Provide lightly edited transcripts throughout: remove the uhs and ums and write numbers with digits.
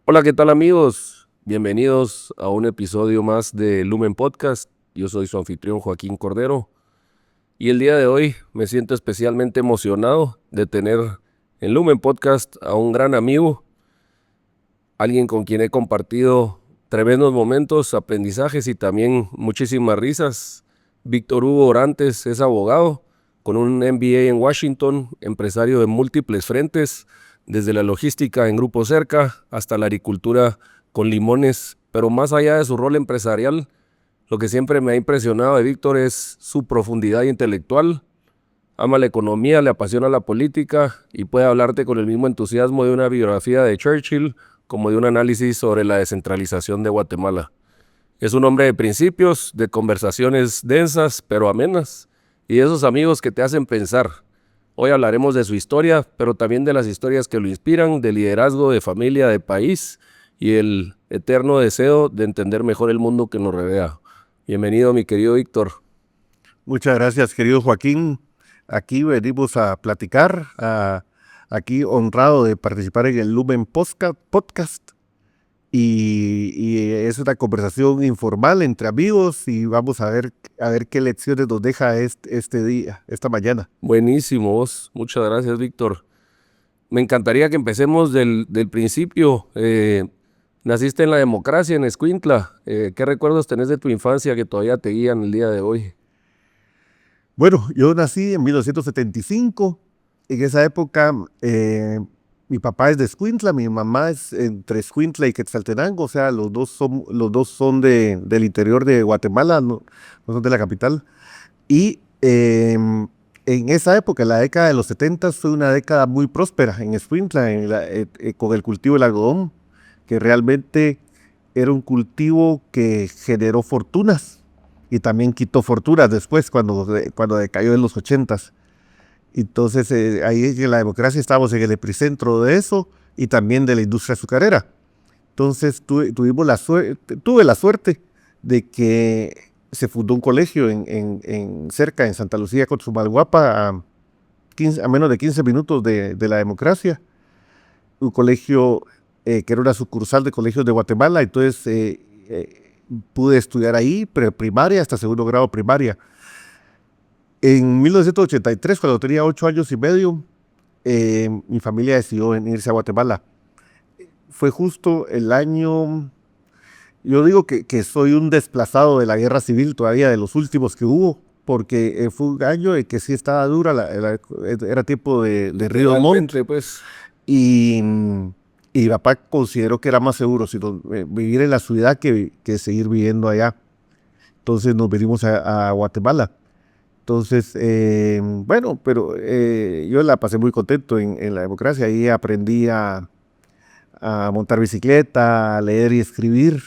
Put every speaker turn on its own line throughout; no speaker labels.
Hola, ¿qué tal amigos? Bienvenidos a un episodio más de Lumen Podcast. Yo soy su anfitrión Joaquín Cordero y el día de hoy me siento especialmente emocionado de tener en Lumen Podcast a un gran amigo, alguien con quien he compartido tremendos momentos, aprendizajes y también muchísimas risas. Víctor Hugo Orantes es abogado con un MBA en Washington, empresario de múltiples frentes, desde la logística en Grupo Cerca hasta la agricultura con limones. Pero más allá de su rol empresarial, lo que siempre me ha impresionado de Víctor es su profundidad intelectual. Ama la economía, le apasiona la política y puede hablarte con el mismo entusiasmo de una biografía de Churchill como de un análisis sobre la descentralización de Guatemala. Es un hombre de principios, de conversaciones densas pero amenas y de esos amigos que te hacen pensar. Hoy hablaremos de su historia, pero también de las historias que lo inspiran, de liderazgo, de familia, de país y el eterno deseo de entender mejor el mundo que nos rodea. Bienvenido, mi querido Víctor.
Muchas gracias, querido Joaquín. Aquí venimos a platicar, aquí honrado de participar en el Lumen Podcast y es una conversación informal entre amigos y vamos a ver qué lecciones nos deja este día, esta mañana.
Buenísimo, vos. Muchas gracias, Víctor. Me encantaría que empecemos del principio. Naciste en la democracia, en Escuintla. ¿Qué recuerdos tenés de tu infancia que todavía te guían el día de hoy?
Bueno, yo nací en 1975. En esa época, mi papá es de Escuintla, mi mamá es entre Escuintla y Quetzaltenango, o sea, los dos son del interior de Guatemala, no son de la capital. Y en esa época, la década de los 70, fue una década muy próspera en Escuintla, con el cultivo del algodón, que realmente era un cultivo que generó fortunas y también quitó fortunas después cuando decayó en los 80. Entonces, ahí en la democracia estábamos en el epicentro de eso y también de la industria azucarera. Entonces, tuve la suerte de que se fundó un colegio cerca, en Santa Lucía, Cochumalguapa, a menos de 15 minutos de la democracia. Un colegio que era una sucursal de colegios de Guatemala. Entonces, pude estudiar ahí, primaria hasta segundo grado primaria. En 1983, cuando tenía 8 años y medio, mi familia decidió venirse a Guatemala. Fue justo el año, yo digo que soy un desplazado de la guerra civil todavía, de los últimos que hubo, porque fue un año en que sí estaba dura, era tiempo de Río Montt,
Realmente, pues,
y, y mi papá consideró que era más seguro vivir en la ciudad que seguir viviendo allá. Entonces nos venimos a Guatemala. Entonces, bueno, pero yo la pasé muy contento en la democracia. Ahí aprendí a montar bicicleta, a leer y escribir,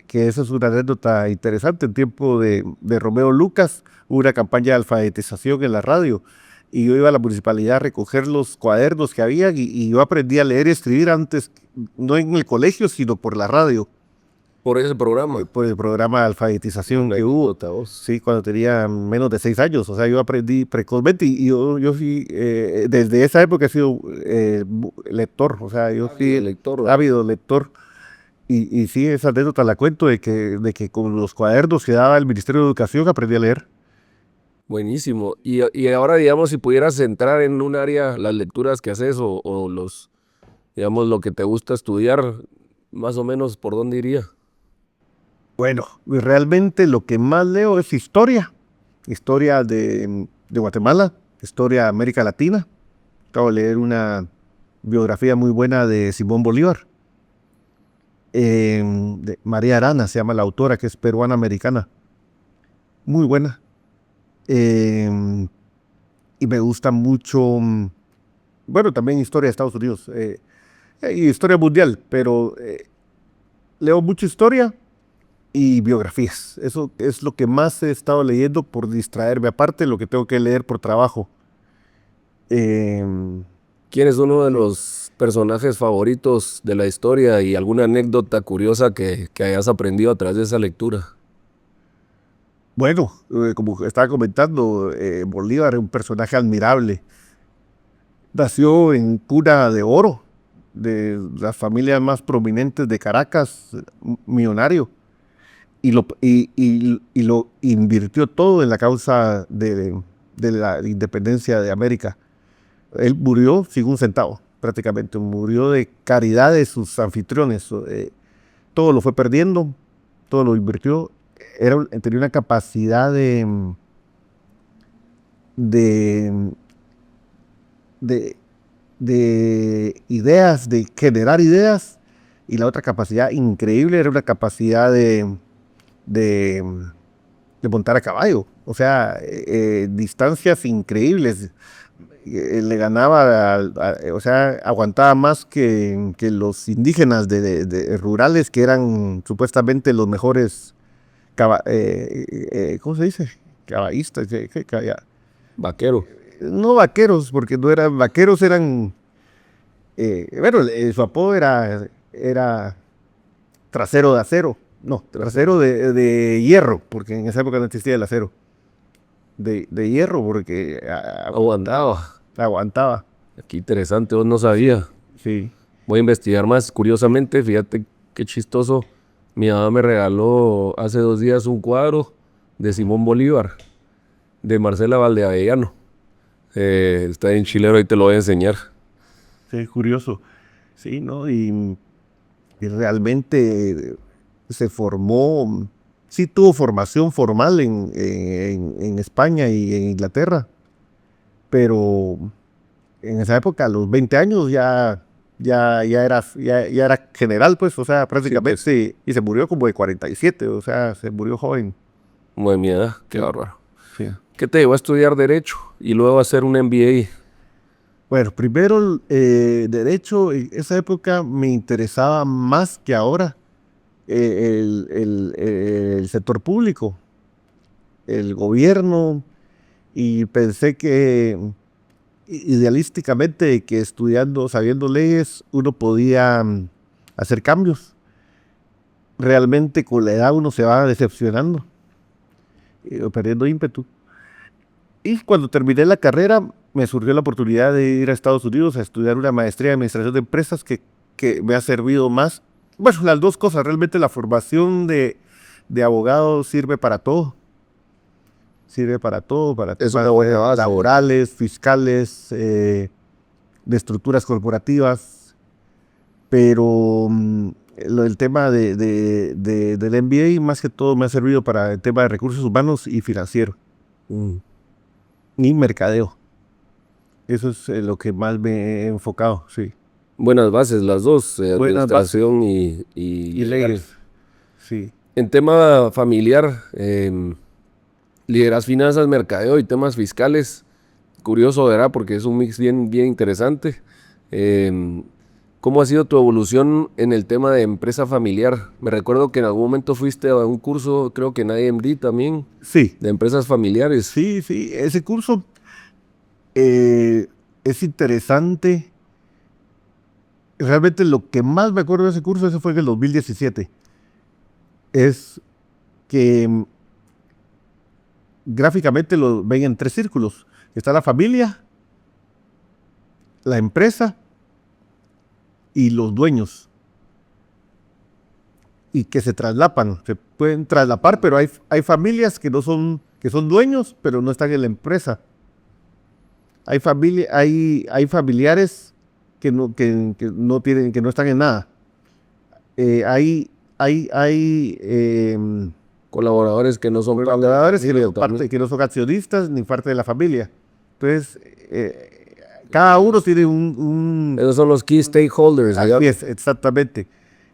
que eso es una anécdota interesante. En tiempo de Romeo Lucas hubo una campaña de alfabetización en la radio y yo iba a la municipalidad a recoger los cuadernos que había y yo aprendí a leer y escribir antes, no en el colegio, sino por la radio,
por ese programa.
por el programa de alfabetización
Una
que hubo.
anécdota, vos.
Sí, cuando tenía menos de 6 años. O sea, yo aprendí precozmente y yo fui, desde esa época he sido lector. O sea, yo
Ávido
fui
lector, ¿verdad?
ávido lector. Y sí, esa anécdota la cuento de que con los cuadernos que daba el Ministerio de Educación aprendí a leer.
Buenísimo. Y ahora, digamos, si pudieras entrar en un área, las lecturas que haces o digamos, lo que te gusta estudiar, más o menos, ¿por dónde iría?
Bueno, realmente lo que más leo es historia. Historia de Guatemala, historia de América Latina. Acabo de leer una biografía muy buena de Simón Bolívar. De María Arana se llama la autora, que es peruana-americana. Muy buena. Y me gusta mucho, bueno, también historia de Estados Unidos y historia mundial, pero leo mucho historia y biografías. Eso es lo que más he estado leyendo por distraerme, aparte de lo que tengo que leer por trabajo. Em,
¿Quién es uno de
sí.
los personajes favoritos de la historia y alguna anécdota curiosa que hayas aprendido a través de esa lectura?
Bueno, como estaba comentando, Bolívar es un personaje admirable. Nació en cuna de oro, de las familias más prominentes de Caracas, millonario, y lo invirtió todo en la causa de la independencia de América. Él murió sin un centavo, prácticamente, murió de caridad de sus anfitriones. Todo lo fue perdiendo, todo lo invirtió. Tenía una capacidad de, de, de ideas, de generar ideas, y la otra capacidad increíble era una capacidad de, de montar a caballo. O sea, distancias increíbles. Le ganaba, o sea, aguantaba más que los indígenas de rurales, que eran supuestamente los mejores, ¿cómo se dice? Caballistas,
Vaquero.
no vaqueros, porque no eran vaqueros, eran, bueno, su apodo era trasero de acero, no, trasero de hierro, porque en esa época no existía el acero, de hierro, porque aguantaba,
Qué interesante, vos no sabía.
sí.
Voy a investigar más. Curiosamente, fíjate qué chistoso. Mi mamá me regaló hace 2 días un cuadro de Simón Bolívar, de Marcela Valdeavellano. Está en Chilero, ahí te lo voy a enseñar.
Sí, curioso. Sí, ¿no? Y realmente se formó, sí tuvo formación formal en España y en Inglaterra, pero en esa época, a los 20 años, ya era general, pues, o sea, prácticamente,
Sí,
y se murió como de 47, o sea, se murió joven.
como de mi edad, qué
Sí,
bárbaro.
sí.
¿Qué te llevó a estudiar Derecho y luego a hacer un MBA?
Bueno, primero, derecho, en esa época me interesaba más que ahora el sector público, el gobierno, y pensé que idealísticamente que estudiando, sabiendo leyes, uno podía hacer cambios. Realmente con la edad uno se va decepcionando, perdiendo ímpetu. Y cuando terminé la carrera, me surgió la oportunidad de ir a Estados Unidos a estudiar una maestría en administración de empresas que me ha servido más. Bueno, las dos cosas, realmente la formación de abogado sirve para todo. Sirve para todo, para
Es
temas
una buena base.
laborales, fiscales, de estructuras corporativas, pero el tema del MBA más que todo me ha servido para el tema de recursos humanos y financiero,
Mm.
y mercadeo. Eso es lo que más me he enfocado, sí.
Buenas bases las dos,
Buenas bases
administración y
y leyes, sí.
En tema familiar, lideras finanzas, mercadeo y temas fiscales. Curioso, ¿verdad? Porque es un mix bien, bien interesante. Em, ¿Cómo ha sido tu evolución en el tema de empresa familiar? Me recuerdo que en algún momento fuiste a un curso, creo que en IMD también,
Sí,
de empresas familiares.
sí, sí. Ese curso eh, es interesante. Realmente lo que más me acuerdo de ese curso, ese fue en el 2017, es que gráficamente lo ven en 3 círculos. Está la familia, la empresa y los dueños. Y que se traslapan, se pueden traslapar, pero hay familias que son dueños, pero no están en la empresa. Hay familiares que no tienen, que no están en nada. Hay
Colaboradores que no son
colaboradores
también.
que no son accionistas ni parte de la familia. Entonces, cada uno tiene
Esos son los key stakeholders.
así es, exactamente.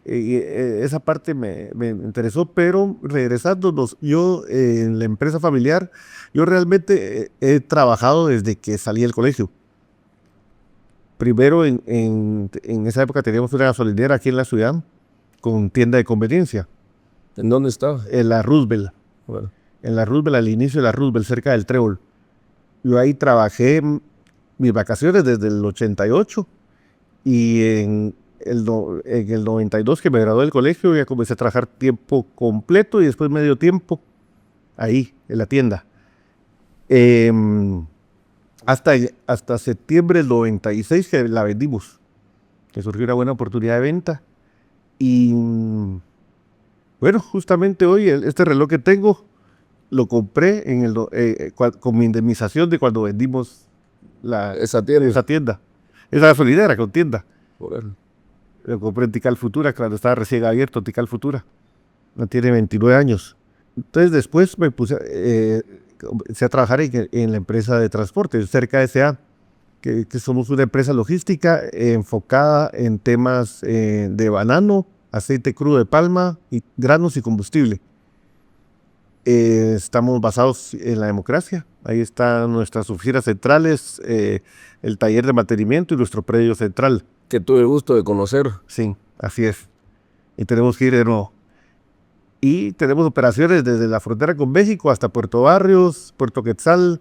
Esa parte me interesó, pero regresándonos, yo en la empresa familiar, yo realmente he trabajado desde que salí del colegio. Primero, en esa época teníamos una gasolinera aquí en la ciudad con tienda de conveniencia,
¿En dónde estaba?
en la Roosevelt.
Bueno,
En la Roosevelt, al inicio de la Roosevelt, cerca del Trébol. Yo ahí trabajé mis vacaciones desde el 88, y en el 92 que me gradué del colegio ya comencé a trabajar tiempo completo y después medio tiempo ahí, en la tienda. Hasta septiembre del 96 que la vendimos. que surgió una buena oportunidad de venta. Y bueno, justamente hoy este reloj que tengo lo compré con mi indemnización de cuando vendimos
Esa tienda.
esa tienda. Esa gasolinera con tienda.
Órale.
Lo compré en Tikal Futura cuando estaba recién abierto Tikal Futura. No tiene 29 años. Entonces después comencé a trabajar en la empresa de transporte, cerca de S.A., que somos una empresa logística enfocada en temas de banano, aceite crudo de palma, y granos y combustible. Estamos basados en la democracia. Ahí están nuestras oficinas centrales, el taller de mantenimiento y nuestro predio central.
Que tuve el gusto de conocer.
Sí, así es. Y tenemos que ir de nuevo. Y tenemos operaciones desde la frontera con México hasta Puerto Barrios, Puerto Quetzal,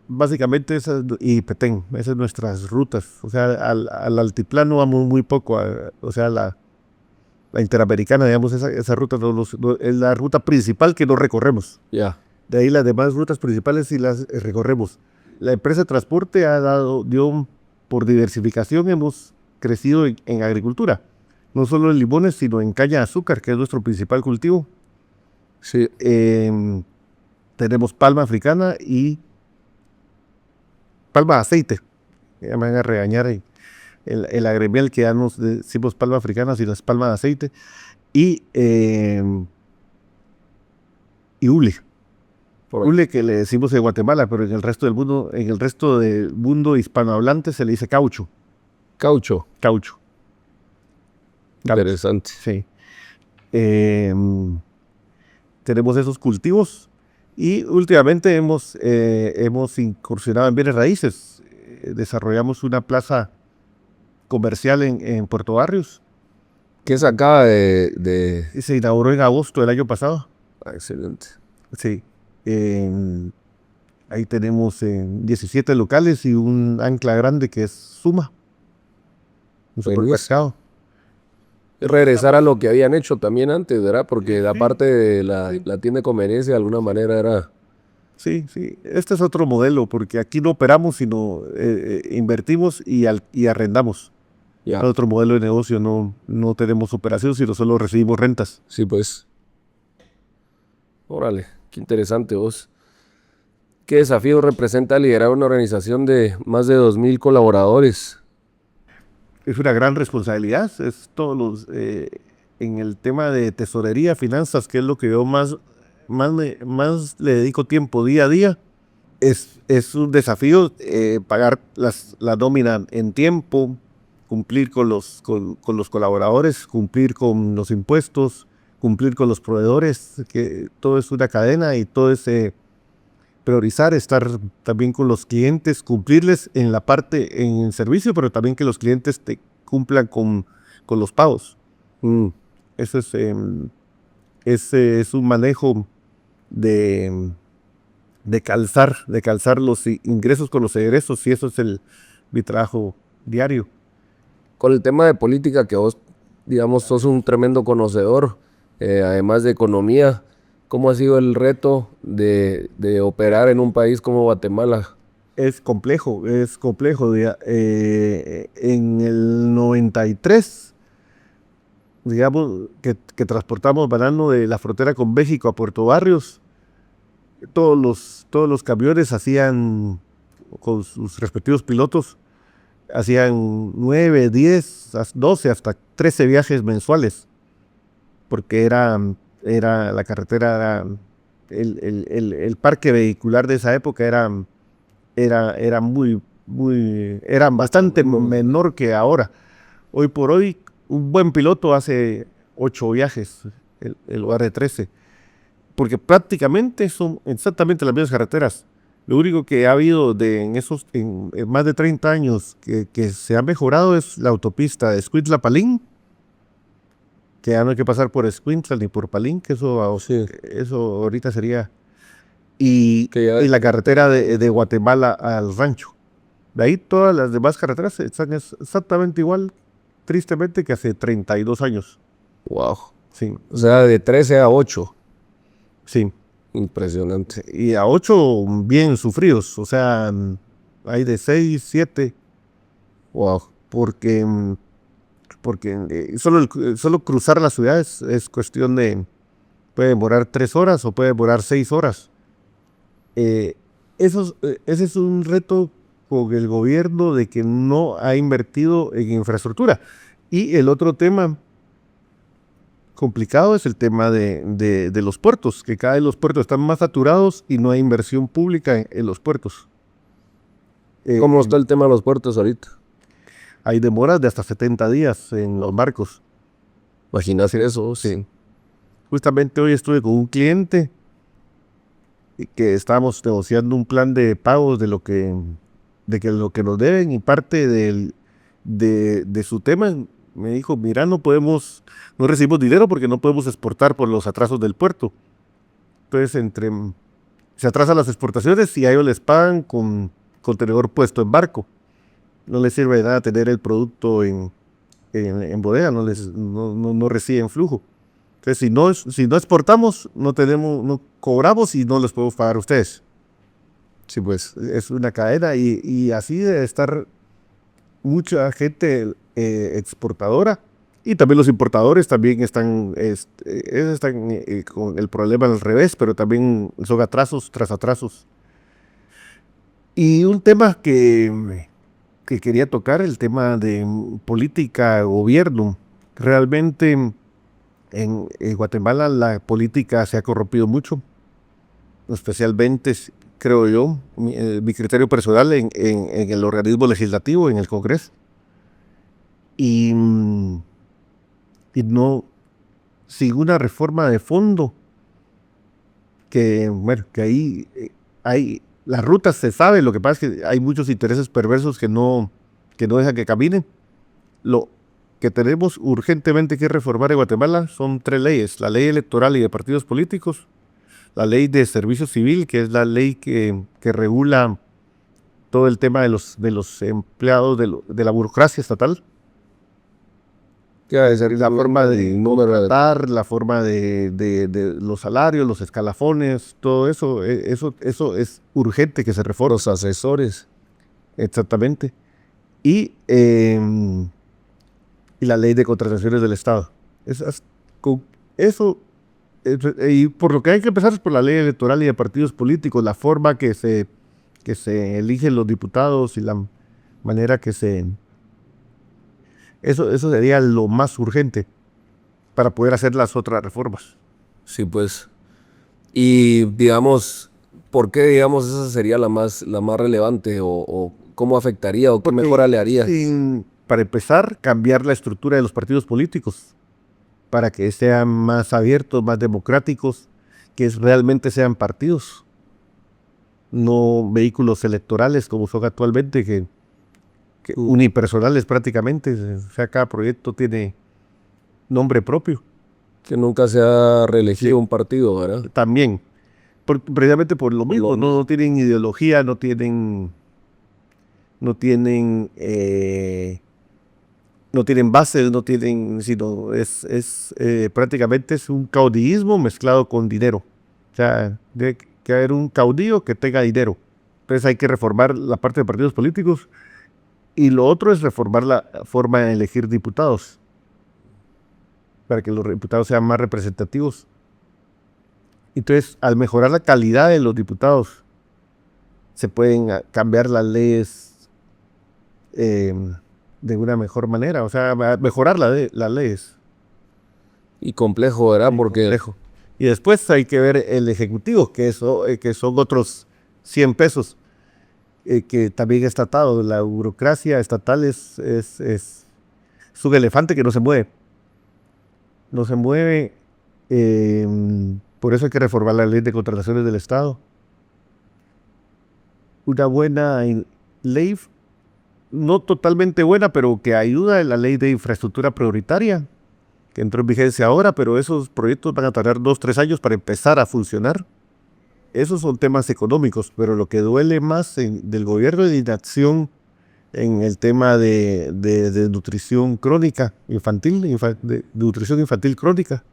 básicamente y Petén. Esas son nuestras rutas. O sea, al altiplano vamos muy poco. O sea, la interamericana, digamos, esa ruta es la ruta principal que no recorremos.
Ya.
De ahí las demás rutas principales sí las recorremos. La empresa de transporte por diversificación, hemos crecido en agricultura. No solo en limones, sino en caña de azúcar, que es nuestro principal cultivo.
Sí.
Tenemos palma africana y palma de aceite. Ya me van a regañar el agremial que ya nos decimos palma africana, sino es palma de aceite. Y hule. Hule, que le decimos en Guatemala, pero en el resto del mundo hispanohablante se le dice caucho.
Caucho.
Caucho.
Interesante.
Sí. Tenemos esos cultivos y últimamente hemos incursionado en bienes raíces. Desarrollamos una plaza comercial en Puerto Barrios.
¿Qué se acaba de...?
Se inauguró en agosto del año pasado.
Excelente.
Sí. Ahí tenemos 17 locales y un ancla grande que es Suma. Un supermercado.
Regresar a lo que habían hecho también antes, ¿verdad? Porque aparte de la tienda de conveniencia, de alguna manera era...
Sí. Este es otro modelo, porque aquí no operamos, sino invertimos y arrendamos.
Ya.
Otro modelo de negocio, no tenemos operación, sino solo recibimos rentas.
Sí, pues. Órale, qué interesante vos. ¿Qué desafío representa liderar una organización de más de 2,000 colaboradores?
Es una gran responsabilidad, es en el tema de tesorería, finanzas, que es lo que yo más le dedico tiempo día a día. Es un desafío pagar la nómina en tiempo, cumplir con los colaboradores, cumplir con los impuestos, cumplir con los proveedores, que todo es una cadena y todo es priorizar, estar también con los clientes, cumplirles en el servicio, pero también que los clientes te cumplan con los pagos. Eso es un manejo de calzar los ingresos con los egresos, y eso es mi trabajo diario.
Con el tema de política, que vos, digamos, sos un tremendo conocedor, además de economía, ¿cómo ha sido el reto de operar en un país como Guatemala?
Es complejo. En el 93, digamos, que transportamos banano de la frontera con México a Puerto Barrios, todos los camiones hacían, con sus respectivos pilotos, hacían 9, 10, 12, hasta 13 viajes mensuales, porque la carretera, el parque vehicular de esa época era bastante menor que ahora. Hoy por hoy, un buen piloto hace 8 viajes en lugar de 13, porque prácticamente son exactamente las mismas carreteras. Lo único que ha habido en más de 30 años que se ha mejorado es la autopista de Escuintla-Palín, que ya no hay que pasar por Escuintla ni por Palín, que eso ahorita sería... Y la carretera de Guatemala al rancho. De ahí todas las demás carreteras están exactamente igual, tristemente, que hace 32 años.
Wow.
Sí.
O sea, de 13 a 8.
Sí.
Impresionante.
Y a 8 bien sufridos, o sea, hay de 6, 7.
Wow.
Porque porque solo cruzar la ciudad es cuestión de, puede demorar 3 horas o puede demorar 6 horas. Ese es un reto con el gobierno de que no ha invertido en infraestructura. Y el otro tema complicado es el tema de los puertos, que cada vez los puertos están más saturados y no hay inversión pública en los puertos.
¿Cómo está el tema de los puertos ahorita?
Hay demoras de hasta 70 días en los barcos.
Imagínate eso. Sí.
Justamente hoy estuve con un cliente que estábamos negociando un plan de pagos de lo que nos deben, y parte de su tema me dijo, mira, no recibimos dinero porque no podemos exportar por los atrasos del puerto. Entonces, se atrasan las exportaciones y a ellos les pagan con contenedor puesto en barco. No les sirve de nada tener el producto en bodega, no reciben flujo. Entonces, si no exportamos, no cobramos y no les podemos pagar a ustedes. Sí, pues es una cadena y así debe estar mucha gente exportadora, y también los importadores también están con el problema al revés, pero también son atrasos tras atrasos. Y un tema que quería tocar, el tema de política, gobierno. Realmente en Guatemala la política se ha corrompido mucho, especialmente, creo yo, mi criterio personal, en el organismo legislativo, en el Congreso. Y no, sin una reforma de fondo, que ahí hay, las rutas se sabe, lo que pasa es que hay muchos intereses perversos que no dejan que caminen. Lo que tenemos urgentemente que reformar en Guatemala son 3 leyes: la ley electoral y de partidos políticos, la ley de servicio civil, que es la ley que regula todo el tema de los empleados de la burocracia estatal, la forma de contratar, la forma de los salarios, los escalafones, todo eso, eso es urgente que se reforme.
Los asesores.
Exactamente. Y la ley de contrataciones del Estado. Y por lo que hay que empezar es por la ley electoral y de partidos políticos, la forma que se eligen los diputados y la manera que eso sería lo más urgente para poder hacer las otras reformas.
Sí, pues. Y digamos, ¿por qué digamos esa sería la más relevante, o cómo afectaría, o qué mejora le haría?
Para empezar, cambiar la estructura de los partidos políticos para que sean más abiertos, más democráticos, que realmente sean partidos, no vehículos electorales como son actualmente, que unipersonales prácticamente. O sea, cada proyecto tiene nombre propio.
Que nunca se ha reelegido un partido, ¿verdad?
También, precisamente por lo mismo, no tienen ideología, no tienen bases, sino prácticamente es un caudillismo mezclado con dinero. O sea, debe que haber un caudillo que tenga dinero. Entonces hay que reformar la parte de partidos políticos, y lo otro es reformar la forma de elegir diputados, para que los diputados sean más representativos. Entonces, al mejorar la calidad de los diputados, se pueden cambiar las leyes de una mejor manera, o sea, mejorar las leyes.
Y complejo, ¿verdad? Porque
complejo. Y después hay que ver el ejecutivo, que son otros 100 pesos, que también está atado. La burocracia estatal es un elefante que no se mueve. No se mueve. Por eso hay que reformar la ley de contrataciones del Estado. Una buena ley, no totalmente buena, pero que ayuda, en la ley de infraestructura prioritaria, que entró en vigencia ahora, pero esos proyectos van a tardar 2-3 años para empezar a funcionar. Esos son temas económicos, pero lo que duele más del gobierno de inacción en el tema de nutrición crónica infantil, de nutrición infantil crónica,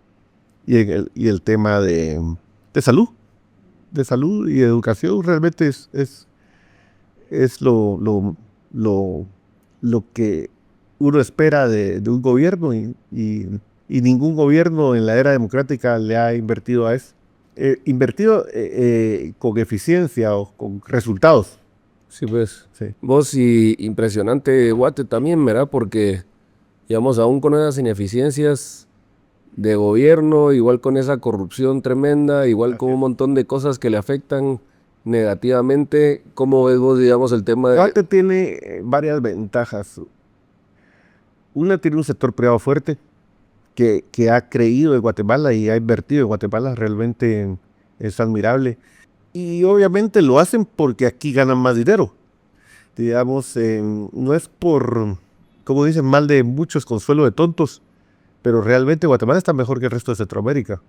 y el tema de salud y educación, realmente es lo que uno espera de un gobierno y ningún gobierno en la era democrática le ha invertido a eso. Invertido con eficiencia o con resultados.
Sí, pues.
Sí.
Vos y impresionante Guate también, ¿verdad? Porque, digamos, aún con esas ineficiencias de gobierno, igual con esa corrupción tremenda, igual con un montón de cosas que le afectan negativamente, ¿cómo ves vos, digamos, el tema de...
Guate tiene varias ventajas. Una, tiene un sector privado fuerte que ha creído en Guatemala y ha invertido en Guatemala, realmente es admirable. Y obviamente lo hacen porque aquí ganan más dinero. Digamos, no es por, como dicen, mal de muchos, consuelo de tontos, pero realmente Guatemala está mejor que el resto de Centroamérica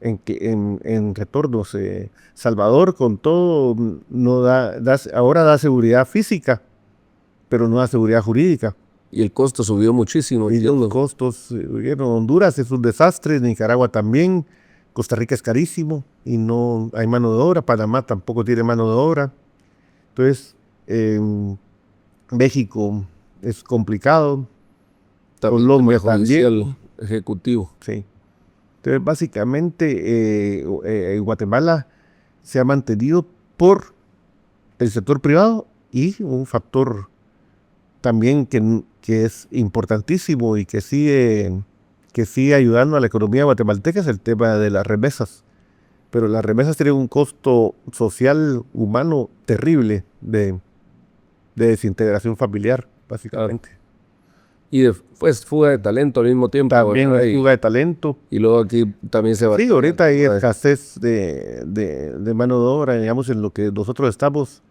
en retornos. Salvador, con todo, no ahora da seguridad física, pero no da seguridad jurídica.
Y el costo subió muchísimo,
Y
entiendo.
los costos subieron. Honduras es un desastre, Nicaragua también, Costa Rica es carísimo y no hay mano de obra, Panamá tampoco tiene mano de obra. Entonces, México es complicado,
También
Colombia
el judicial
también.
ejecutivo.
Sí. Entonces, básicamente, Guatemala se ha mantenido por el sector privado y un factor también que es importantísimo y que sigue ayudando a la economía guatemalteca es el tema de las remesas. Pero las remesas tienen un costo social, humano, terrible de desintegración familiar, básicamente.
Y pues fuga de talento al mismo tiempo.
También
¿verdad?
hay fuga de talento.
Y luego aquí también se va...
Sí, ahorita hay escasez de mano de obra, digamos, en lo que nosotros estamos.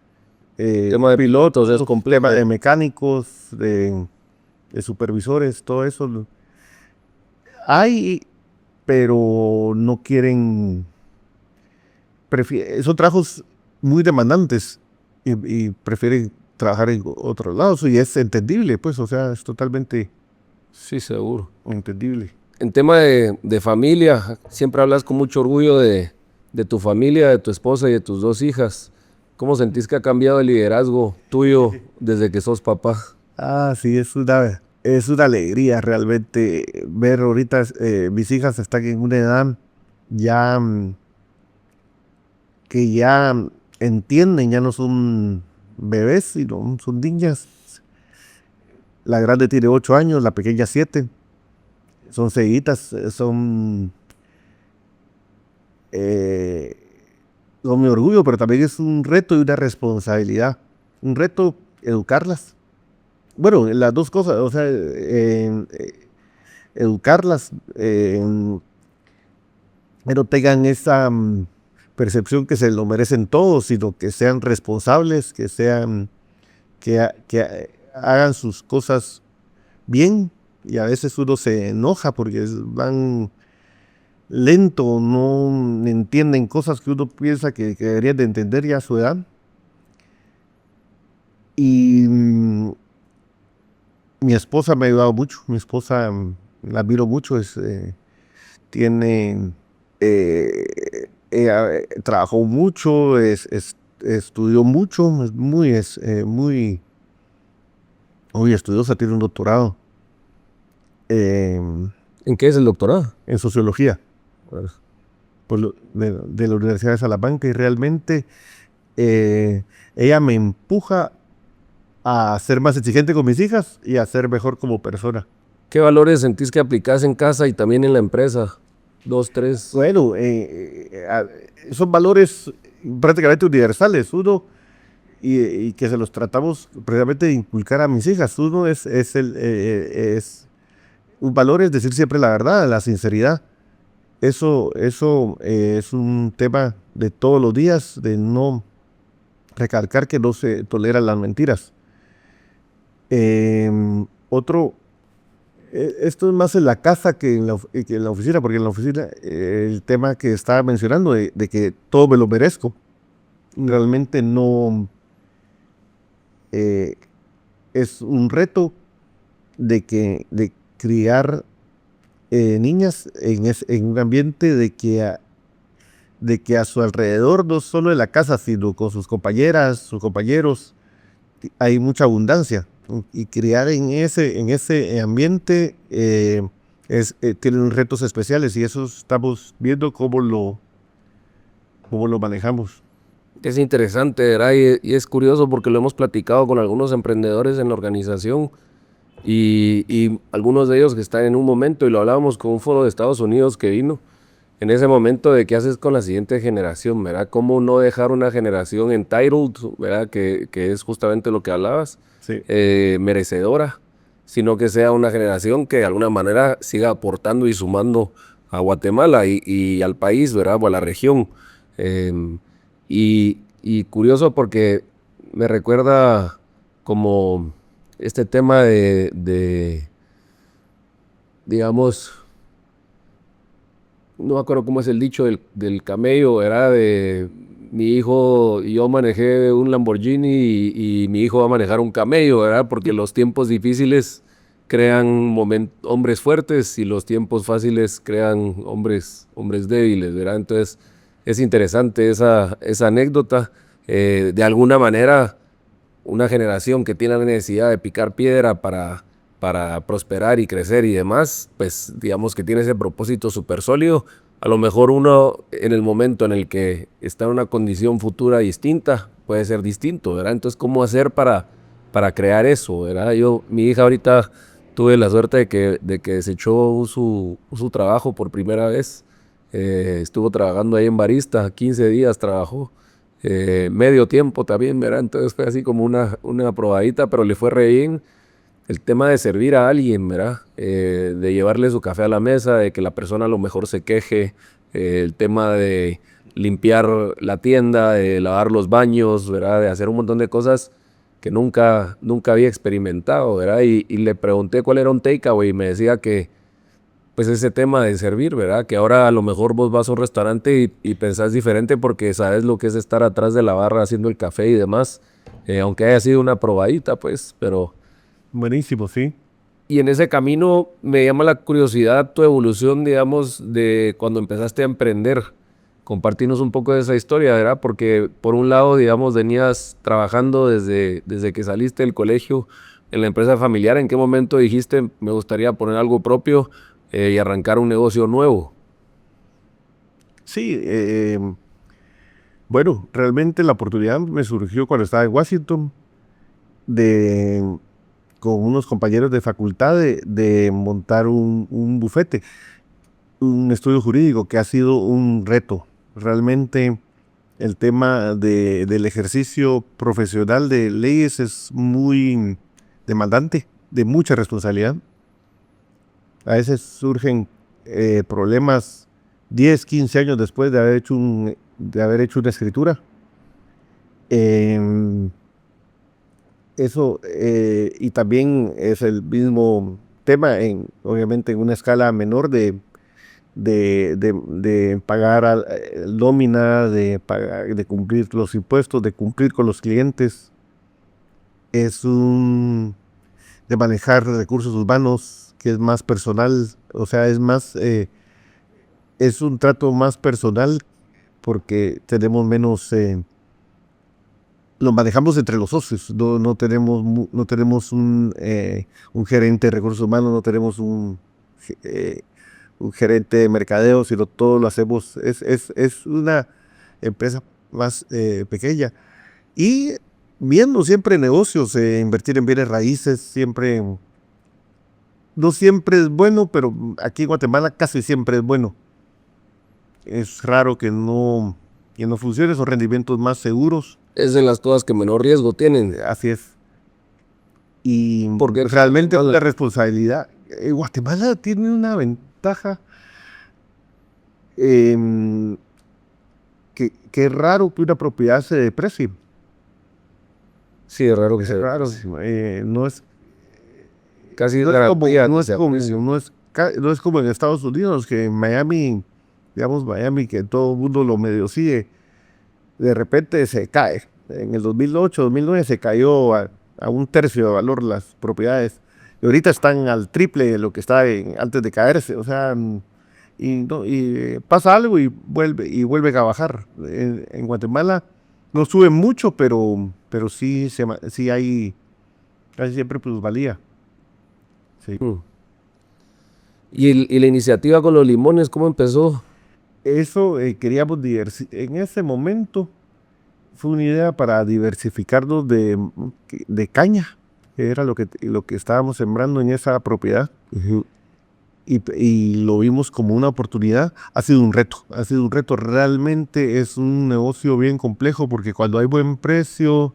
tema de pilotos es complejo.
Tema de mecánicos, de supervisores, todo eso. Hay, pero no quieren, son trabajos muy demandantes y prefieren trabajar en otros lados y es entendible, pues, o sea, es totalmente
Sí, seguro.
entendible.
En tema de familia, siempre hablas con mucho orgullo de tu familia, de tu esposa y de tus dos hijas. ¿Cómo sentís que ha cambiado el liderazgo tuyo desde que sos papá?
Ah, sí, es una alegría realmente ver ahorita, mis hijas están en una edad ya que ya entienden, ya no son bebés, sino son niñas. La grande tiene 8 años, la pequeña 7. Son ceguitas, son mi orgullo, pero también es un reto y una responsabilidad. Un reto educarlas. Bueno, las dos cosas, o sea, educarlas, pero tengan esa percepción que se lo merecen todos, sino que sean responsables, que hagan sus cosas bien. Y a veces uno se enoja porque van lento, no entienden cosas que uno piensa que deberían de entender ya a su edad. Y mi esposa me ha ayudado mucho, mi esposa la admiro mucho, tiene, ella, trabajó mucho, estudió mucho, es muy estudiosa, tiene un doctorado
¿En qué es el doctorado?
en sociología de la Universidad de Salamanca y realmente ella me empuja a ser más exigente con mis hijas y a ser mejor como persona.
¿Qué valores sentís que aplicás en casa y también en la empresa? 2, 3.
Bueno, son valores prácticamente universales. Uno, y que se los tratamos precisamente de inculcar a mis hijas. Uno un valor es decir siempre la verdad, la sinceridad. Eso es un tema de todos los días, de no recalcar que no se toleran las mentiras. Otro, esto es más en la casa que en la oficina, porque en la oficina el tema que estaba mencionando de que todo me lo merezco, realmente no es un reto de criar niñas en un ambiente de que a su alrededor, no solo en la casa, sino con sus compañeras, sus compañeros, hay mucha abundancia. y criar en ese ambiente tienen retos especiales y eso estamos viendo cómo lo manejamos.
Es interesante, ¿verdad? Y es curioso porque lo hemos platicado con algunos emprendedores en la organización y algunos de ellos que están en un momento, y lo hablábamos con un foro de Estados Unidos que vino, en ese momento de qué haces con la siguiente generación, ¿verdad? Cómo no dejar una generación entitled, ¿verdad? Que es justamente lo que hablabas,
Sí.
Merecedora, sino que sea una generación que de alguna manera siga aportando y sumando a Guatemala y al país, ¿verdad? O a la región. Y curioso porque me recuerda como este tema digamos, no me acuerdo cómo es el dicho del camello, era de mi hijo, yo manejé un Lamborghini y mi hijo va a manejar un camello, ¿verdad? Porque los tiempos difíciles crean hombres fuertes y los tiempos fáciles crean hombres débiles, ¿verdad? Entonces es interesante esa anécdota. De alguna manera, una generación que tiene la necesidad de picar piedra para prosperar y crecer y demás, pues digamos que tiene ese propósito súper sólido. A lo mejor uno en el momento en el que está en una condición futura distinta, puede ser distinto, ¿verdad? Entonces, ¿cómo hacer para crear eso, ¿verdad? Mi hija ahorita tuve la suerte de que desechó su trabajo por primera vez. Estuvo trabajando ahí en barista, 15 días trabajó. Medio tiempo también, ¿verdad? Entonces fue así como una probadita, pero le fue re bien. El tema de servir a alguien, ¿verdad? De llevarle su café a la mesa, de que la persona a lo mejor se queje, el tema de limpiar la tienda, de lavar los baños, ¿verdad? De hacer un montón de cosas que nunca había experimentado, ¿verdad? Y le pregunté cuál era un takeaway y me decía que pues ese tema de servir, ¿verdad? Que ahora a lo mejor vos vas a un restaurante y pensás diferente porque sabes lo que es estar atrás de la barra haciendo el café y demás, aunque haya sido una probadita, pues, pero...
Buenísimo, sí.
Y en ese camino me llama la curiosidad tu evolución, digamos, de cuando empezaste a emprender. Compartirnos un poco de esa historia, ¿verdad? Porque por un lado, digamos, venías trabajando desde que saliste del colegio en la empresa familiar. ¿En qué momento dijiste, me gustaría poner algo propio y arrancar un negocio nuevo?
Sí, bueno, realmente la oportunidad me surgió cuando estaba en Washington con unos compañeros de facultad de montar un bufete, un estudio jurídico que ha sido un reto. Realmente el tema del ejercicio profesional de leyes es muy demandante, de mucha responsabilidad. A veces surgen problemas 10, 15 años después de haber hecho una escritura. Eso, y también es el mismo tema, obviamente en una escala menor de pagar nómina, de cumplir los impuestos, de cumplir con los clientes. De manejar recursos humanos, que es más personal, o sea, es un trato más personal porque tenemos menos, lo manejamos entre los socios, no tenemos un gerente de recursos humanos, no tenemos un gerente de mercadeo, sino todo lo hacemos, es una empresa más pequeña. Y viendo siempre negocios, invertir en bienes raíces, no siempre es bueno, pero aquí en Guatemala casi siempre es bueno. Es raro que no funcione, son rendimientos más seguros.
Es de las cosas que menor riesgo tienen.
Así es. Y
Porque
realmente la responsabilidad. Guatemala tiene una ventaja que es raro que una propiedad se deprecie.
sí, es raro que
Es
se...
raro. No es
Casi
no es como en Estados Unidos, que en Miami, digamos Miami, que todo el mundo lo medio sigue, de repente se cae. En el 2008, 2009 se cayó a un tercio de valor las propiedades. Y ahorita están al triple de lo que estaba antes de caerse. O sea, y pasa algo y vuelven a bajar. En Guatemala no sube mucho, pero sí hay casi siempre plusvalía. Sí.
¿Y la iniciativa con los limones, cómo empezó?
Eso queríamos en ese momento fue una idea para diversificarnos de caña, que era lo que estábamos sembrando en esa propiedad. Y lo vimos como una oportunidad. Ha sido un reto, realmente es un negocio bien complejo porque cuando hay buen precio,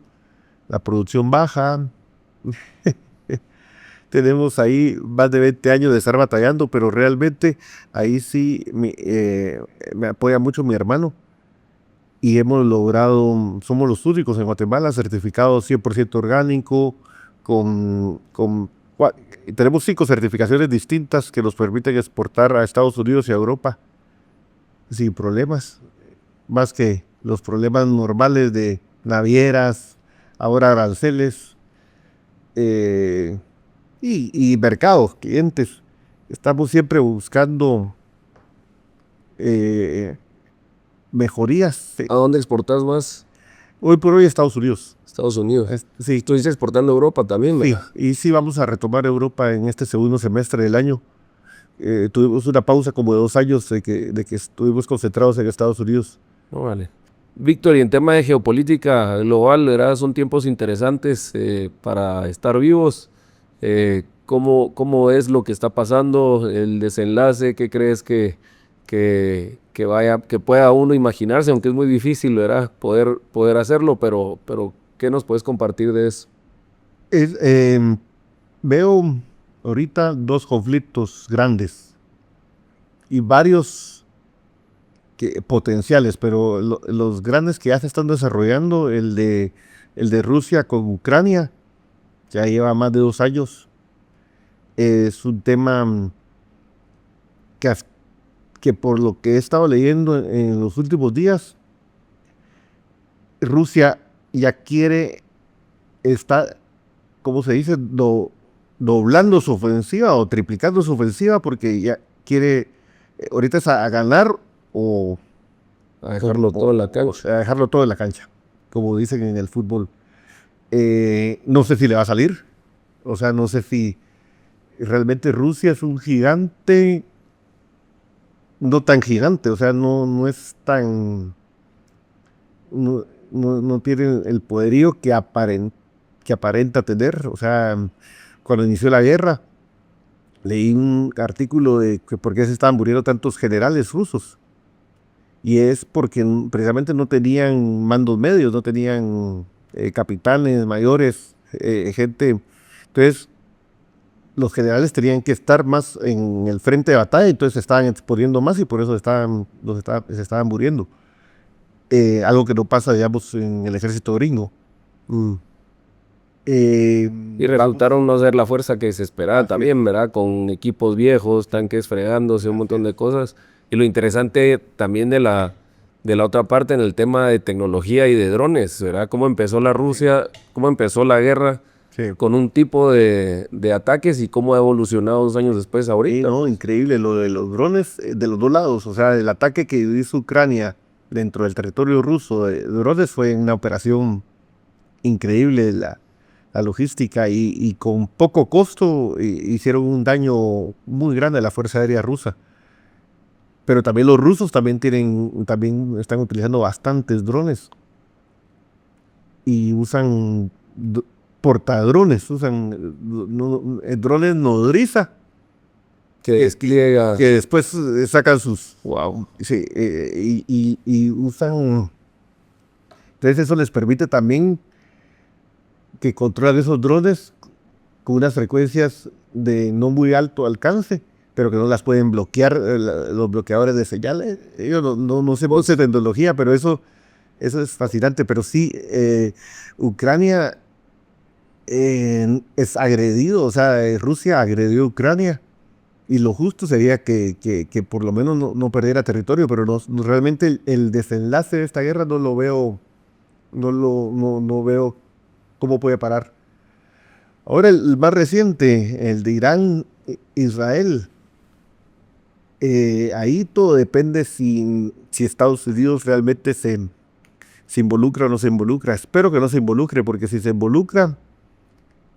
la producción baja. Tenemos ahí más de 20 años de estar batallando, pero realmente ahí sí me apoya mucho mi hermano y hemos logrado, somos los únicos en Guatemala certificados 100% orgánico, cua- tenemos 5 certificaciones distintas que nos permiten exportar a Estados Unidos y a Europa sin problemas, más que los problemas normales de navieras, ahora aranceles. eh, y mercados, clientes. Estamos siempre buscando eh, mejorías.
¿A dónde exportas más?
Hoy por hoy Estados Unidos.
Estados Unidos.
Sí,
Estuviste exportando a Europa también,
sí.
¿verdad?
Y sí vamos a retomar Europa en este segundo semestre del año. Tuvimos una pausa como de 2 años de que estuvimos concentrados en Estados Unidos.
No, vale. Víctor, y en tema de geopolítica global, ¿verdad? Son tiempos interesantes para estar vivos. ¿Cómo es lo que está pasando, el desenlace? ¿Qué crees que pueda uno imaginarse? Aunque es muy difícil, ¿verdad? Poder hacerlo, pero ¿qué nos puedes compartir de eso?
Es, veo ahorita 2 conflictos grandes y varios potenciales, pero los grandes que ya se están desarrollando, el de Rusia con Ucrania, ya lleva más de 2 años. Es un tema que por lo que he estado leyendo en los últimos días, Rusia ya quiere estar, ¿cómo se dice? Doblando su ofensiva o triplicando su ofensiva porque ya quiere, ahorita es a ganar o
A dejarlo todo en la cancha.
a dejarlo todo en la cancha, como dicen en el fútbol. No sé si le va a salir, o sea, no sé si realmente Rusia es un gigante, no tan gigante, o sea, no es tan, no tiene el poderío que aparenta tener. O sea, cuando inició la guerra, leí un artículo de que por qué se estaban muriendo tantos generales rusos. Y es porque precisamente no tenían mandos medios, no tenían capitanes, mayores, gente. Entonces, los generales tenían que estar más en el frente de batalla, entonces se estaban exponiendo más y por eso se estaban muriendo. Algo que no pasa, digamos, en el ejército gringo.
Y
Vamos.
resultaron no ser la fuerza que se esperaba
Así
también, ¿verdad? Con equipos viejos, tanques fregándose, un montón de cosas. Y lo interesante también de la otra parte en el tema de tecnología y de drones, ¿verdad? Cómo empezó la Rusia, cómo empezó la guerra
Sí.
con un tipo de ataques y cómo ha evolucionado 2 años después
Sí,
ahorita.
no, increíble lo de los drones de los dos lados. O sea, el ataque que hizo Ucrania dentro del territorio ruso de drones fue una operación increíble, la logística y con poco costo hicieron un daño muy grande a la Fuerza Aérea Rusa. Pero también los rusos también están utilizando bastantes drones y usan portadrones, usan drones nodriza
Que despliega.
que después sacan sus...
Wow.
Sí, y usan... Entonces eso les permite también que controlan esos drones con unas frecuencias de no muy alto alcance, pero que no las pueden bloquear los bloqueadores de señales. Yo no sé mucho de tecnología, pero eso es fascinante. Pero sí, Ucrania es agredido, o sea, Rusia agredió a Ucrania. Y lo justo sería que por lo menos no perdiera territorio, pero realmente el desenlace de esta guerra no lo veo, no veo cómo puede parar. Ahora el más reciente, el de Irán, Israel, ahí todo depende si Estados Unidos realmente se involucra o no se involucra. Espero que no se involucre, porque si se involucra,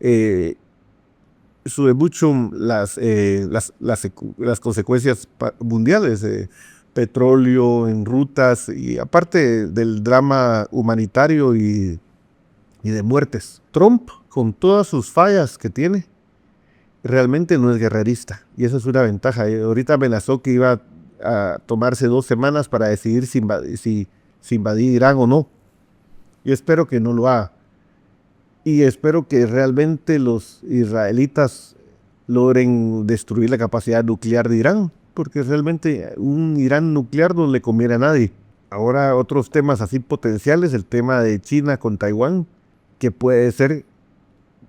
sube mucho las consecuencias mundiales, petróleo en rutas, y aparte del drama humanitario y de muertes. Trump, con todas sus fallas que tiene, realmente no es guerrerista, y eso es una ventaja. Ahorita amenazó que iba a tomarse 2 semanas para decidir si invadir Irán o no. Yo espero que no lo haga. Y espero que realmente los israelitas logren destruir la capacidad nuclear de Irán, porque realmente un Irán nuclear no le conviene a nadie. Ahora otros temas así potenciales, el tema de China con Taiwán, que puede ser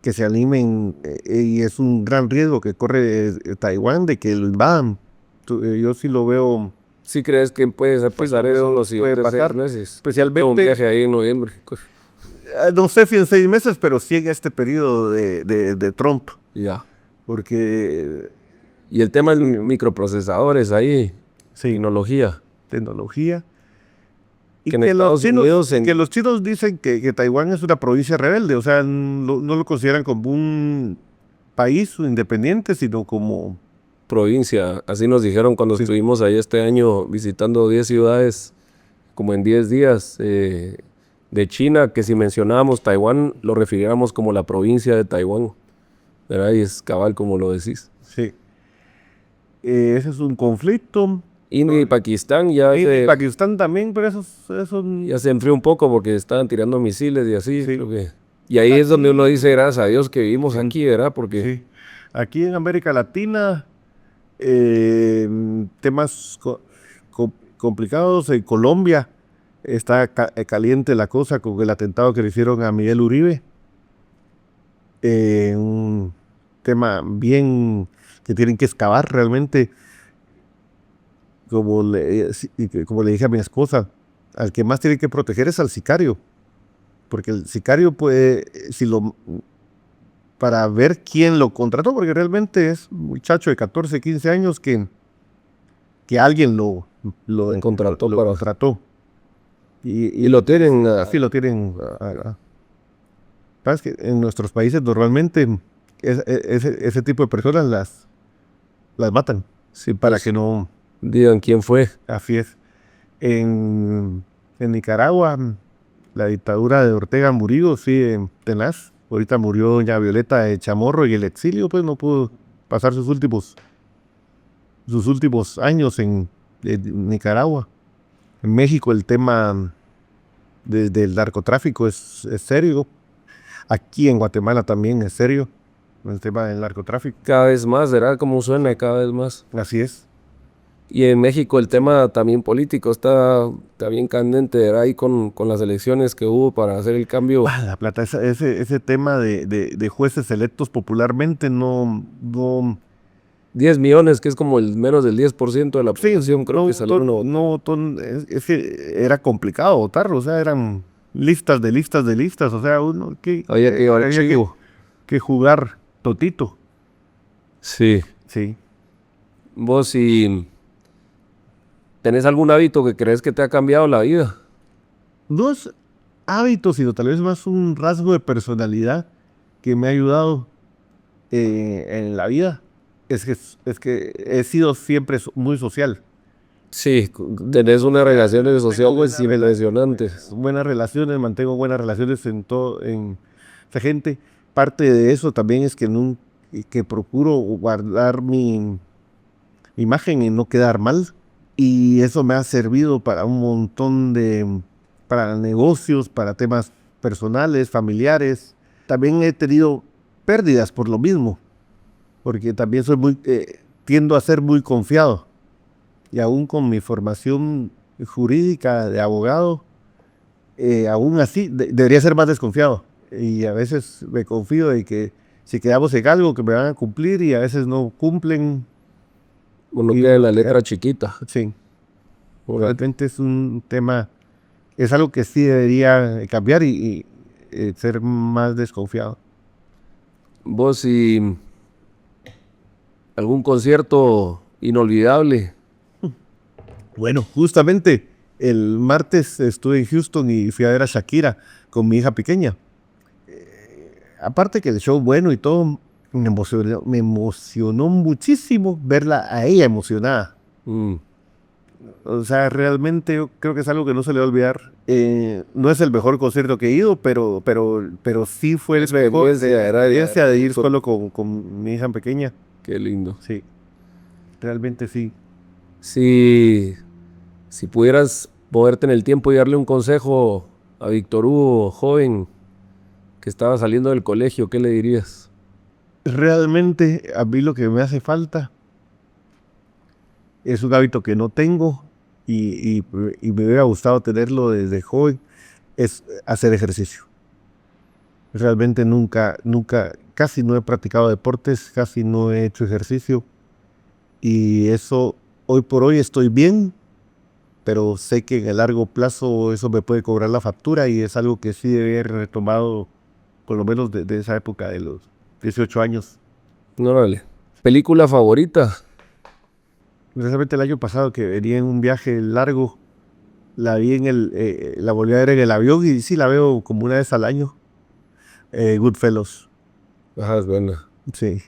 que se animen, y es un gran riesgo que corre Taiwán de que lo invadan. Yo sí lo veo.
¿Sí crees que puede pasar eso en los siguientes 6 meses?
Especialmente
un viaje ahí en noviembre.
No sé si en 6 meses, pero sí en este periodo de Trump.
Ya.
Porque.
Y el tema de microprocesadores ahí,
Sí,
tecnología.
Y
Que en
que
Estados Unidos
que los chinos dicen que Taiwán es una provincia rebelde, o sea, no lo consideran como un país independiente, sino como.
provincia, así nos dijeron cuando
Sí.
estuvimos ahí este año visitando 10 ciudades, como en 10 días de China, que si mencionábamos Taiwán, lo refiriéramos como la provincia de Taiwán, ¿verdad? Y es cabal como lo decís.
Sí. Ese es un conflicto.
India y Pakistán ya,
Y Pakistán también, pero eso
ya se enfrió un poco porque estaban tirando misiles y así.
Sí.
Creo que, y ahí es donde uno dice, gracias a Dios que vivimos aquí, ¿verdad? Porque
sí. Aquí en América Latina, temas complicados. En Colombia está caliente la cosa con el atentado que le hicieron a Miguel Uribe. Un tema bien que tienen que excavar realmente. Como le dije a mi esposa, al que más tiene que proteger es al sicario, porque el sicario puede, para ver quién lo contrató, porque realmente es un muchacho de 14, 15 años que alguien lo contrató.
y lo tienen,
Así lo tienen. Sabes que en nuestros países normalmente ese tipo de personas las matan,
sí,
para
pues,
que no.
digan quién fue.
Así es. En Nicaragua, la dictadura de Ortega Murillo, sí, tenaz. Ahorita murió doña Violeta de Chamorro, y el exilio, pues no pudo pasar sus últimos años en Nicaragua. En México el tema del narcotráfico es serio. Aquí en Guatemala también es serio el tema del narcotráfico.
Cada vez más, ¿verdad? Como suena cada vez más.
Así es.
Y en México el tema también político está bien candente, ¿verdad? Ahí con las elecciones que hubo para hacer el cambio.
La plata, ese tema de jueces electos popularmente no
10 millones, que es como el menos del 10% de la
sí,
población, creo que salió
es que era complicado votar, o sea, eran listas de listas de listas, o sea, uno
Había que llevar
había
chivo.
que jugar totito.
Sí.
Sí.
Vos, si tenés algún hábito que crees que te ha cambiado la vida.
No es hábito, sino tal vez más un rasgo de personalidad que me ha ayudado en la vida. Es que he sido siempre muy social.
Sí, tenés unas relaciones sociales impresionantes.
Buenas relaciones, mantengo buenas relaciones en esa gente. Parte de eso también es que procuro guardar mi imagen y no quedar mal. Y eso me ha servido para un montón para negocios, para temas personales, familiares. También he tenido pérdidas por lo mismo, porque también tiendo a ser muy confiado. Y aún con mi formación jurídica de abogado, aún así debería ser más desconfiado. Y a veces me confío de que si quedamos en algo que me van a cumplir, y a veces no cumplen.
Uno queda en la letra chiquita.
Sí. Realmente es un tema, es algo que sí debería cambiar y ser más desconfiado.
Vos, si algún concierto inolvidable.
Bueno, justamente el martes estuve en Houston y fui a ver a Shakira con mi hija pequeña. aparte que el show bueno y todo, me emocionó muchísimo verla a ella emocionada. O sea, realmente yo creo que es algo que no se le va a olvidar. No es el mejor concierto que he ido, pero sí fue el mejor. Era de ir solo con mi hija pequeña.
Qué lindo.
Sí, realmente sí.
Si pudieras moverte en el tiempo y darle un consejo a Víctor Hugo, joven, que estaba saliendo del colegio, ¿qué le dirías?
Realmente a mí lo que me hace falta es un hábito que no tengo y me hubiera gustado tenerlo desde joven, es hacer ejercicio. Realmente nunca, casi no he practicado deportes, casi no he hecho ejercicio y eso, hoy por hoy estoy bien, pero sé que en el largo plazo eso me puede cobrar la factura y es algo que sí debe haber retomado por lo menos de esa época de los 18 años.
Órale. ¿Película favorita?
Precisamente el año pasado que venía en un viaje largo, la vi la volví a ver en el avión y sí la veo como una vez al año. Goodfellas.
Ajá, es buena.
Sí,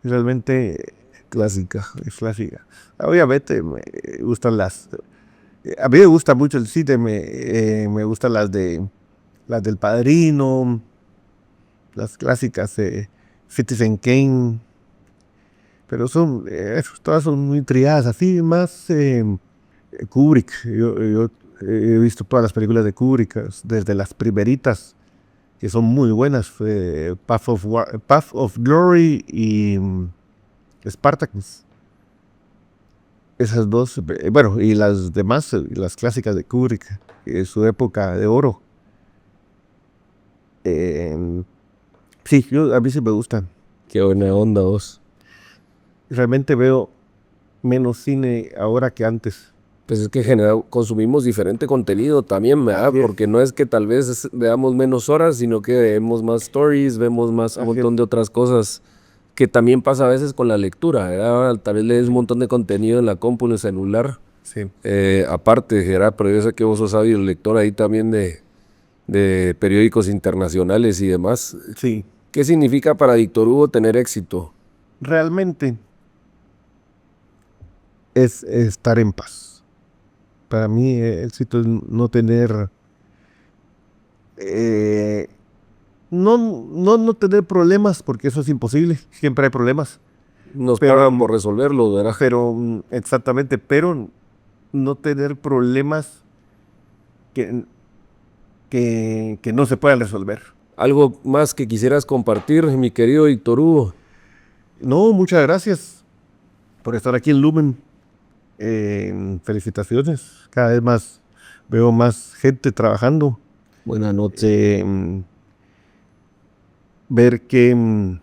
realmente
Clásica.
es clásica. Obviamente me gustan a mí me gusta mucho el cine, me gustan las del Padrino, las clásicas, Citizen Kane, pero todas son muy triadas, así más Kubrick. Yo he visto todas las películas de Kubrick, desde las primeritas, que son muy buenas, Path of Glory y Spartacus. Esas dos, bueno, y las demás, las clásicas de Kubrick, su época de oro. Sí, a mí sí me gustan.
Qué buena onda vos.
Realmente veo menos cine ahora que antes.
Pues es que consumimos diferente contenido también, ¿verdad? Porque no es que tal vez veamos menos horas, sino que vemos más stories, vemos más un montón de otras cosas, que también pasa a veces con la lectura, ¿verdad? Tal vez lees un montón de contenido en la compu, en el celular.
Sí.
Aparte, Gerard, pero yo sé que vos sos hábil lector ahí también de periódicos internacionales y demás.
Sí.
¿Qué significa para Víctor Hugo tener éxito?
Realmente es estar en paz. Para mí éxito es no tener no tener problemas, porque eso es imposible, siempre hay problemas.
Nos pagan por resolverlo, ¿verdad?
Pero exactamente, pero no tener problemas que no se puedan resolver.
¿Algo más que quisieras compartir, mi querido Víctor Hugo?
No, muchas gracias por estar aquí en Lumen. Felicitaciones. Cada vez más veo más gente trabajando.
Buenas noches.
Ver que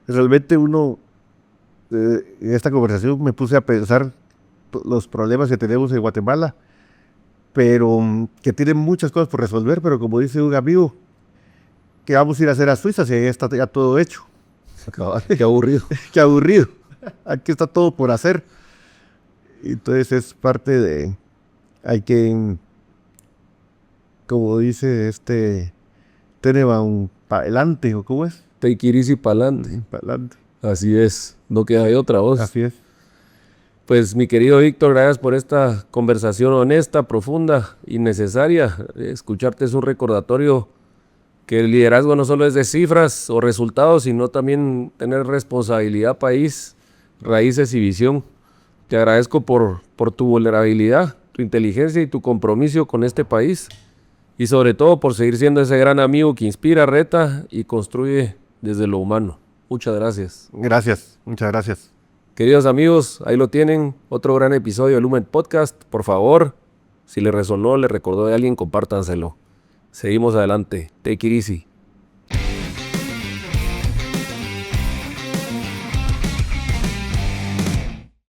realmente uno, en esta conversación me puse a pensar los problemas que tenemos en Guatemala, pero que tienen muchas cosas por resolver, pero como dice un amigo, que vamos a ir a hacer a Suiza si ahí está ya todo hecho.
Qué aburrido.
Qué aburrido. Aquí está todo por hacer. Entonces es parte de, hay que, como dice Teneban, para adelante, ¿o cómo es?
Take it easy para adelante.
Para adelante.
Así es, no queda de otra voz.
Así es.
Pues mi querido Víctor, gracias por esta conversación honesta, profunda y necesaria. Escucharte es un recordatorio que el liderazgo no solo es de cifras o resultados, sino también tener responsabilidad, país, raíces y visión. Te agradezco por tu vulnerabilidad, tu inteligencia y tu compromiso con este país. Y sobre todo por seguir siendo ese gran amigo que inspira, reta y construye desde lo humano. Muchas gracias.
Gracias, muchas gracias.
Queridos amigos, ahí lo tienen, otro gran episodio de Lumen Podcast. Por favor, si le resonó, le recordó de alguien, compártanselo. Seguimos adelante. Take it easy.